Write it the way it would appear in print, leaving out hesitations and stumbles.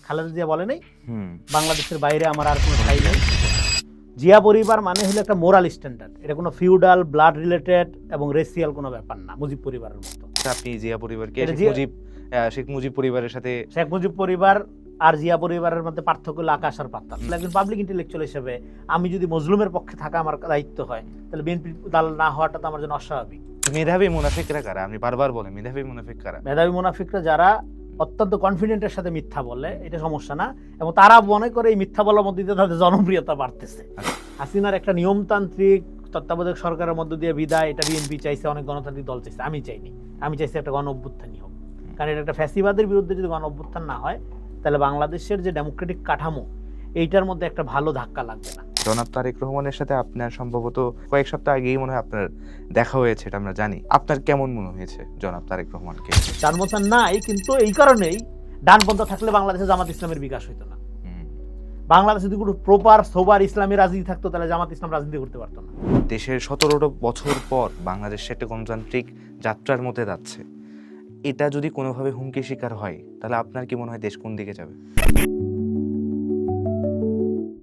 খালেদা জিয়া বলে নাই বাংলাদেশের বাইরে আমার আর কোনো ঠাই নেই। জিয়া পরিবার মানে হলো একটা মোরাল স্ট্যান্ডার্ড, এটা কোনো ফিউডাল ব্লাড রিলেটেড এবং রেসিয়াল কোনো ব্যাপার না মুজিব পরিবারের মতো। আপনি জিয়া পরিবারকে শেখ মুজিব পরিবারের সাথে শেখ মুজিব পরিবার আর জিয়া পরিবারের মধ্যে পার্থক্য হলো আকাশ আর পাতাল। একজন পাবলিক ইন্টেলেকচুয়াল হিসেবে আমি যদি মজলুমের পক্ষে থাকা আমার দায়িত্ব হয়, তাহলে বিএনপি দালাল না হওয়াটা তো আমার জন্য অস্বাভাবিক। মেধাবী মুনাফিকরা কারা? আপনি বারবার বলেন মেধাবী মুনাফিক কারা? মেধাবী মুনাফিকরা যারা অত্যন্ত কনফিডেন্টের সাথে মিথ্যা বলে, এটা সমস্যা না, এবং তারা মনে করে এই মিথ্যা বলার মধ্যে দিয়ে তাদের জনপ্রিয়তা বাড়তেছে। হাসিনার একটা নিয়মতান্ত্রিক তত্ত্বাবধায়ক সরকারের মধ্য দিয়ে বিদায়, এটা বিএনপি চাইছে, অনেক গণতান্ত্রিক দল চাইছে, আমি চাইনি। আমি চাইছি একটা গণ অভ্যুত্থানই হোক, কারণ এটা একটা ফ্যাসিবাদের বিরুদ্ধে যদি গণ অভ্যুত্থান না হয়, তাহলে বাংলাদেশের যে ডেমোক্রেটিক কাঠামো এইটার মধ্যে একটা ভালো ধাক্কা লাগবে না। জনাব তারেক রহমানের সাথে আপনার সম্ভবত কয়েক সপ্তাহ আগেই মনে হয় আপনার দেখা হয়েছে, এটা আমরা জানি। আপনার কেমন মনে হয়েছে জনাব তারেক রহমানকে? তার মতো নাই, কিন্তু এই কারণেই ডানপন্থা থাকলে বাংলাদেশে জামাত ইসলামের বিকাশ হইতো না। বাংলাদেশে যদি কোনো প্রপার সোবার ইসলামী রাজনীতি থাকতো, তাহলে জামাত ইসলাম রাজনীতি করতে পারতো না। দেশের 17 বছর পর বাংলাদেশ একটা গণতান্ত্রিক যাত্রার মধ্যে যাচ্ছে, এটা যদি কোনোভাবে হুমকি শিকার হয়, তাহলে আপনার কি মনে হয় দেশ কোন দিকে যাবে?